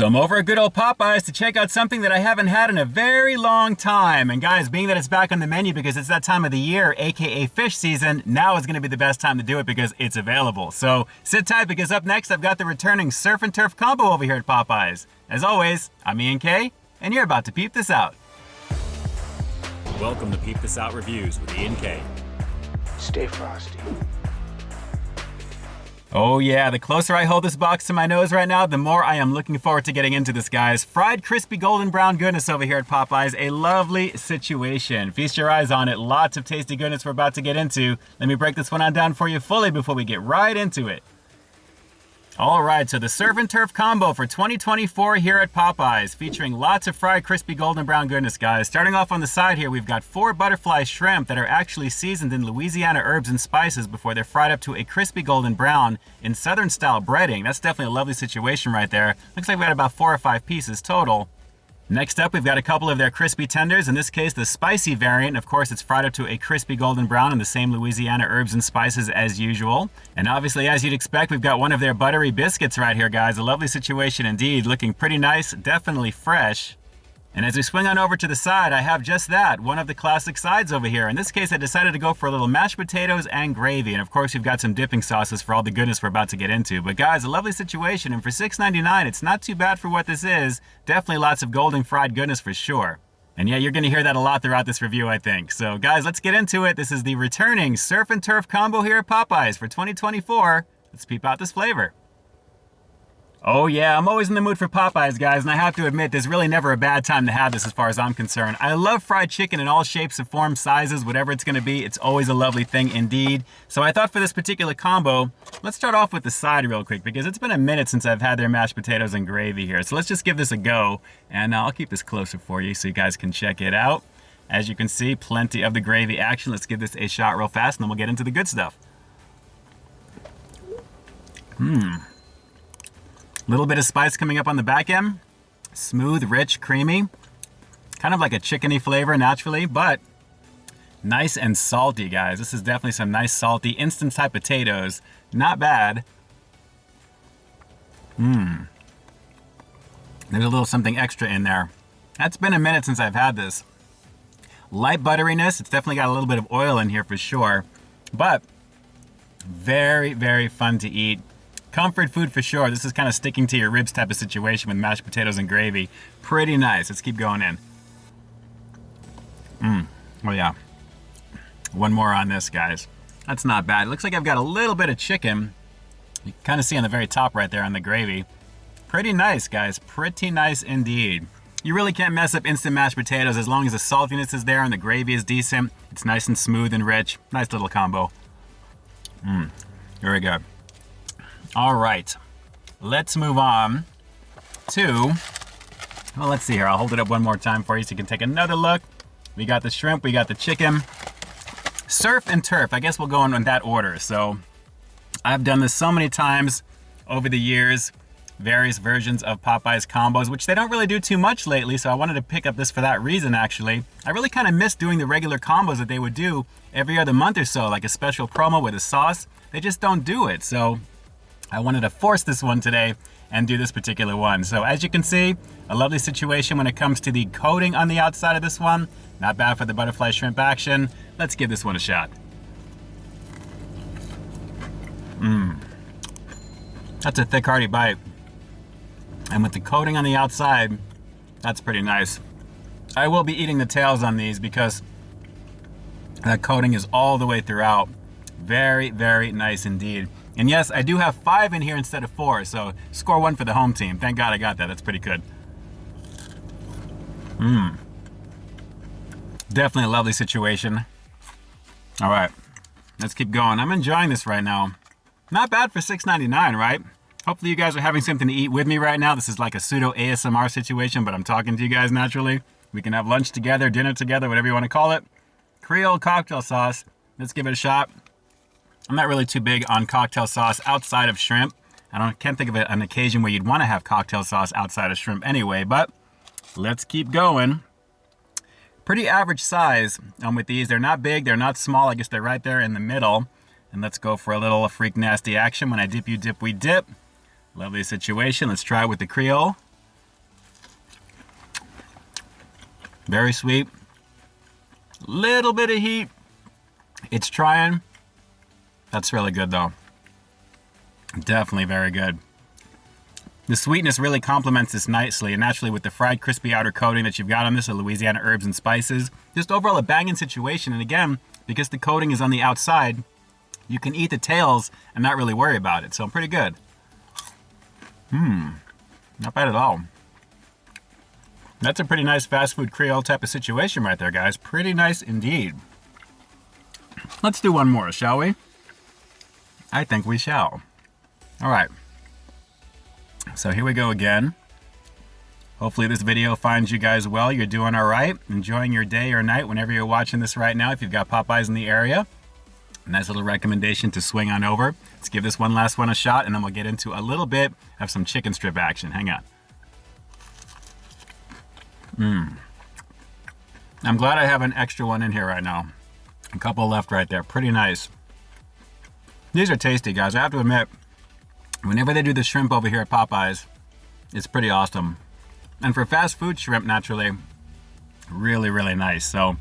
So I'm over at good old Popeyes to check out something that I haven't had in a very long time. And guys, being that it's back on the menu because it's that time of the year, aka fish season, now is going to be the best time to do it because it's available. So sit tight because up next I've got the returning Surf and Turf combo over here at Popeyes. As always, I'm Ian K, and you're about to peep this out. Welcome to Peep This Out Reviews with Ian K. Stay frosty. Oh yeah, the closer I hold this box to my nose right now, the more I am looking forward to getting into this, guys. Fried, crispy, golden brown goodness over here at Popeyes. A lovely situation. Feast your eyes on it. Lots of tasty goodness we're about to get into. Let me break this one on down for you fully before we get right into it. All right, so the Surf and Turf combo for 2024 here at Popeyes, featuring lots of fried, crispy, golden brown goodness, guys. Starting off on the side here, we've got 4 butterfly shrimp that are actually seasoned in Louisiana herbs and spices before they're fried up to a crispy golden brown in Southern style breading. That's definitely a lovely situation right there. Looks like we got about 4 or 5 pieces total. Next up, we've got a couple of their crispy tenders. In this case, the spicy variant. Of course, it's fried up to a crispy golden brown in the same Louisiana herbs and spices as usual. And obviously, as you'd expect, we've got one of their buttery biscuits right here, guys. A lovely situation indeed. Looking pretty nice, definitely fresh. And as we swing on over to the side, I have just that, one of the classic sides over here. In this case, I decided to go for a little mashed potatoes and gravy. And of course, we've got some dipping sauces for all the goodness we're about to get into. But guys, a lovely situation. And for $6.99, it's not too bad for what this is. Definitely lots of golden fried goodness for sure. And yeah, you're going to hear that a lot throughout this review, I think. So guys, let's get into it. This is the returning Surf and Turf combo here at Popeyes for 2024. Let's peep out this flavor. Oh yeah, I'm always in the mood for Popeyes, guys, and I have to admit, there's really never a bad time to have this as far as I'm concerned. I love fried chicken in all shapes and forms, sizes, whatever it's gonna be. It's always a lovely thing indeed. So I thought for this particular combo, let's start off with the side real quick because it's been a minute since I've had their mashed potatoes and gravy here. So let's just give this a go, and I'll keep this closer for you so you guys can check it out. As you can see, plenty of the gravy action. Let's give this a shot real fast, and then we'll get into the good stuff. Little bit of spice coming up on the back end. Smooth, rich, creamy. Kind of like a chickeny flavor naturally, but nice and salty, guys. This is definitely some nice salty instant type potatoes. Not bad. There's a little something extra in there. That's been a minute since I've had this. Light butteriness. It's definitely got a little bit of oil in here for sure, but very, very fun to eat. Comfort food for sure. This is kind of sticking to your ribs type of situation with mashed potatoes and gravy. Pretty nice. Let's keep going in. Oh yeah. One more on this, guys. That's not bad. It looks like I've got a little bit of chicken. You can kind of see on the very top right there on the gravy. Pretty nice, guys. Pretty nice indeed. You really can't mess up instant mashed potatoes as long as the saltiness is there and the gravy is decent. It's nice and smooth and rich. Nice little combo. Very good. All right, let's move on to, well, let's see here. I'll hold it up one more time for you so you can take another look. We got the shrimp, we got the chicken. Surf and Turf, I guess we'll go in that order. So I've done this so many times over the years, various versions of Popeyes combos, which they don't really do too much lately, so I wanted to pick up this for that reason, actually. I really kind of miss doing the regular combos that they would do every other month or so, like a special promo with a sauce. They just don't do it, so I wanted to force this one today and do this particular one. So as you can see, a lovely situation when it comes to the coating on the outside of this one. Not bad for the butterfly shrimp action. Let's give this one a shot. That's a thick, hearty bite. And with the coating on the outside, that's pretty nice. I will be eating the tails on these because that coating is all the way throughout. Very, very nice indeed. And yes, I do have 5 in here instead of 4, so score 1 for the home team. Thank God I got that. That's pretty good. Definitely a lovely situation. All right, let's keep going. I'm enjoying this right now. Not bad for $6.99, right? Hopefully you guys are having something to eat with me right now. This is like a pseudo ASMR situation, but I'm talking to you guys naturally. We can have lunch together, dinner together, whatever you want to call it. Creole cocktail sauce. Let's give it a shot. I'm not really too big on cocktail sauce outside of shrimp. Can't think of an occasion where you'd want to have cocktail sauce outside of shrimp anyway, but let's keep going. Pretty average size with these. They're not big, they're not small. I guess they're right there in the middle. And let's go for a little freak nasty action. When I dip, you dip, we dip. Lovely situation. Let's try it with the Creole. Very sweet. Little bit of heat. It's trying. That's really good though. Definitely very good. The sweetness really complements this nicely, and naturally with the fried crispy outer coating that you've got on this, the Louisiana herbs and spices. Just overall a banging situation, and again, because the coating is on the outside, you can eat the tails and not really worry about it, so pretty good. Not bad at all. That's a pretty nice fast food Creole type of situation right there, guys. Pretty nice indeed. Let's do one more, shall we? I think we shall. All right. So here we go again. Hopefully this video finds you guys well. You're doing all right. Enjoying your day or night whenever you're watching this right now. If you've got Popeyes in the area, a nice little recommendation to swing on over. Let's give this one last one a shot, and then we'll get into a little bit of some chicken strip action. Hang on. I'm glad I have an extra one in here right now. A couple left right there. Pretty nice. These are tasty, guys. I have to admit, whenever they do the shrimp over here at Popeyes, it's pretty awesome. And for fast food shrimp, naturally, really, really nice. So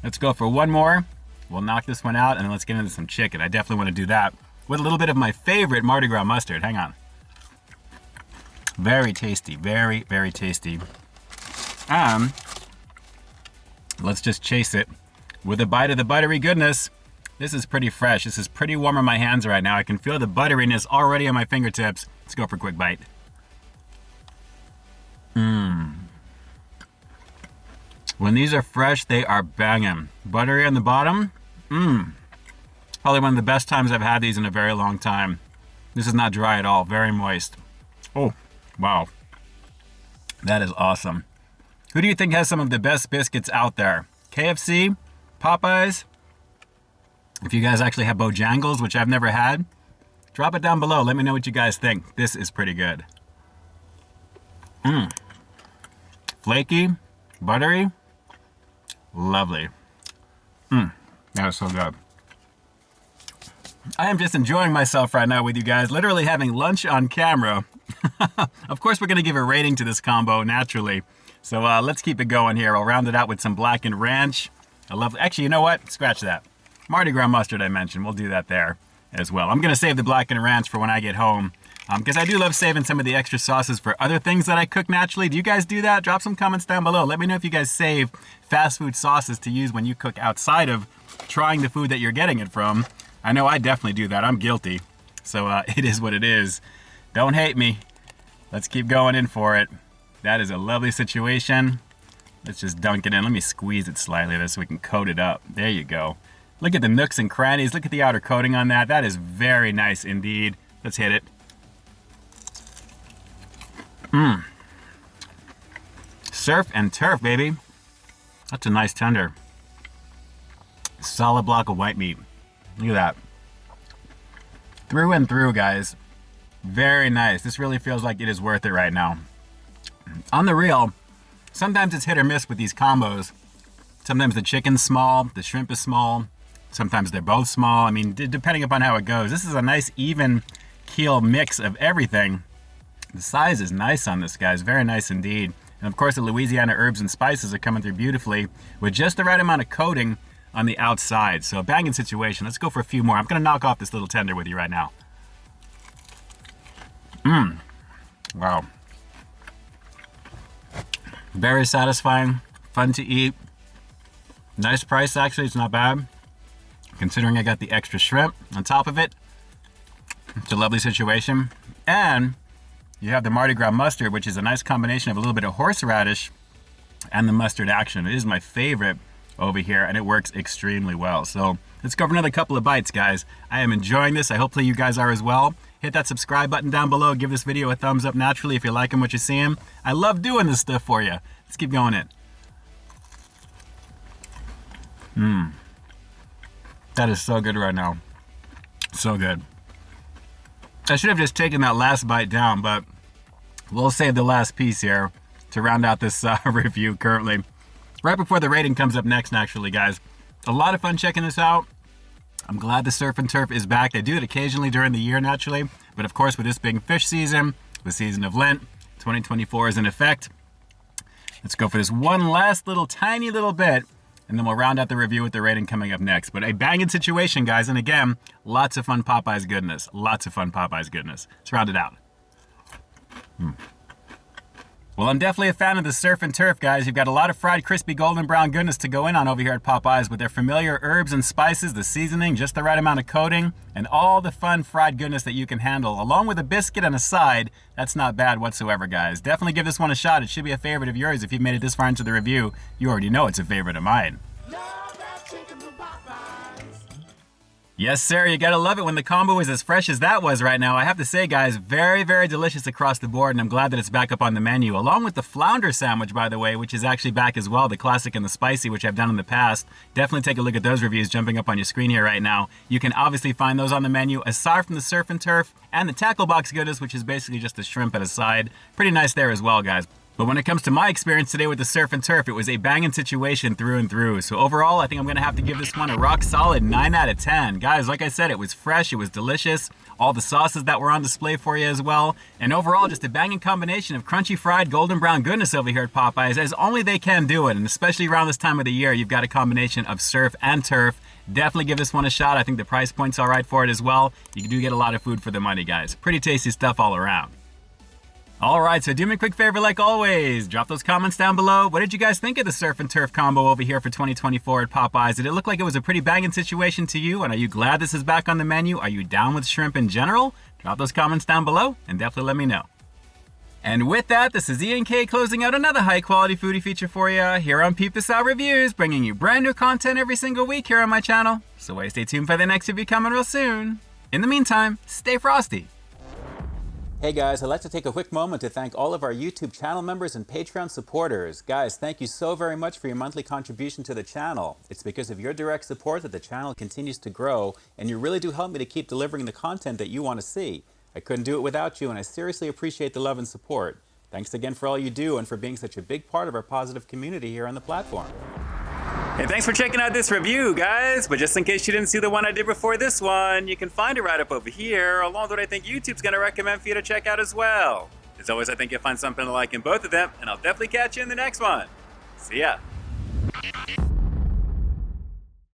let's go for one more. We'll knock this one out, and then let's get into some chicken. I definitely want to do that with a little bit of my favorite Mardi Gras mustard. Hang on. Very tasty. Very, very tasty. Let's just chase it with a bite of the buttery goodness. This is pretty fresh. This is pretty warm on my hands right now. I can feel the butteriness already on my fingertips. Let's go for a quick bite. When these are fresh, they are banging. Buttery on the bottom. Probably one of the best times I've had these in a very long time. This is not dry at all. Very moist. Oh, wow. That is awesome. Who do you think has some of the best biscuits out there? KFC? Popeyes? If you guys actually have Bojangles, which I've never had, drop it down below. Let me know what you guys think. This is pretty good. Flaky, buttery, lovely. That is so good. I am just enjoying myself right now with you guys, literally having lunch on camera. Of course, we're going to give a rating to this combo, naturally. So let's keep it going here. I'll round it out with some blackened ranch. Actually, you know what? Scratch that. Mardi Gras mustard I mentioned. We'll do that there as well. I'm going to save the blackened ranch for when I get home, because I do love saving some of the extra sauces for other things that I cook naturally. Do you guys do that? Drop some comments down below. Let me know if you guys save fast food sauces to use when you cook outside of trying the food that you're getting it from. I know I definitely do that. I'm guilty. So it is what it is. Don't hate me. Let's keep going in for it. That is a lovely situation. Let's just dunk it in. Let me squeeze it slightly there so we can coat it up. There you go. Look at the nooks and crannies. Look at the outer coating on that. That is very nice indeed. Let's hit it. Surf and turf, baby. That's a nice tender. Solid block of white meat. Look at that. Through and through, guys. Very nice. This really feels like it is worth it right now. On the real, sometimes it's hit or miss with these combos. Sometimes the chicken's small, the shrimp is small. Sometimes they're both small. I mean, depending upon how it goes. This is a nice even keel mix of everything. The size is nice on this, guys. Very nice indeed. And of course, the Louisiana herbs and spices are coming through beautifully with just the right amount of coating on the outside. So banging situation. Let's go for a few more. I'm going to knock off this little tender with you right now. Wow. Very satisfying. Fun to eat. Nice price, actually. It's not bad. Considering I got the extra shrimp on top of it. It's a lovely situation. And you have the Mardi Gras mustard, which is a nice combination of a little bit of horseradish and the mustard action. It is my favorite over here, and it works extremely well. So let's go for another couple of bites, guys. I am enjoying this. Hopefully you guys are as well. Hit that subscribe button down below. Give this video a thumbs up naturally if you're liking what you're seeing. I love doing this stuff for you. Let's keep going it. That is so good right now. So good. I should have just taken that last bite down, but we'll save the last piece here to round out this review currently. Right before the rating comes up next, actually, guys. A lot of fun checking this out. I'm glad the surf and turf is back. They do it occasionally during the year, naturally. But of course, with this being fish season, the season of Lent, 2024 is in effect. Let's go for this one last little tiny little bit, and then we'll round out the review with the rating coming up next. But a banging situation, guys, and again, lots of fun Popeyes goodness. Lots of fun Popeyes goodness. Let's round it out. Well, I'm definitely a fan of the surf and turf, guys. You've got a lot of fried, crispy, golden brown goodness to go in on over here at Popeyes with their familiar herbs and spices, the seasoning, just the right amount of coating, and all the fun fried goodness that you can handle, along with a biscuit and a side. That's not bad whatsoever, guys. Definitely give this one a shot. It should be a favorite of yours. If you've made it this far into the review, you already know it's a favorite of mine. Yes, sir, you gotta love it when the combo is as fresh as that was right now. I have to say, guys, very, very delicious across the board, and I'm glad that it's back up on the menu, along with the flounder sandwich, by the way, which is actually back as well, the classic and the spicy, which I've done in the past. Definitely take a look at those reviews jumping up on your screen here right now. You can obviously find those on the menu, aside from the surf and turf, and the tackle box goodness, which is basically just a shrimp at a side. Pretty nice there as well, guys. But when it comes to my experience today with the surf and turf, it was a banging situation through and through. So overall, I think I'm gonna have to give this one a rock solid 9 out of 10. Guys, like I said, it was fresh, it was delicious. All the sauces that were on display for you as well. And overall, just a banging combination of crunchy fried golden brown goodness over here at Popeyes, as only they can do it. And especially around this time of the year, you've got a combination of surf and turf. Definitely give this one a shot. I think the price point's all right for it as well. You do get a lot of food for the money, guys. Pretty tasty stuff all around. All right, so do me a quick favor like always. Drop those comments down below. What did you guys think of the surf and turf combo over here for 2024 at Popeyes? Did it look like it was a pretty banging situation to you? And are you glad this is back on the menu? Are you down with shrimp in general? Drop those comments down below and definitely let me know. And with that, this is Ian K closing out another high quality foodie feature for you here on Peep This Out Reviews, bringing you brand new content every single week here on my channel. So stay tuned for the next review coming real soon. In the meantime, stay frosty. Hey guys, I'd like to take a quick moment to thank all of our YouTube channel members and Patreon supporters. Guys, thank you so very much for your monthly contribution to the channel. It's because of your direct support that the channel continues to grow, and you really do help me to keep delivering the content that you want to see. I couldn't do it without you, and I seriously appreciate the love and support. Thanks again for all you do and for being such a big part of our positive community here on the platform. Hey, thanks for checking out this review, guys. But just in case you didn't see the one I did before this one, you can find it right up over here, along with what I think YouTube's gonna recommend for you to check out as well. As always, I think you'll find something to like in both of them, and I'll definitely catch you in the next one. See ya.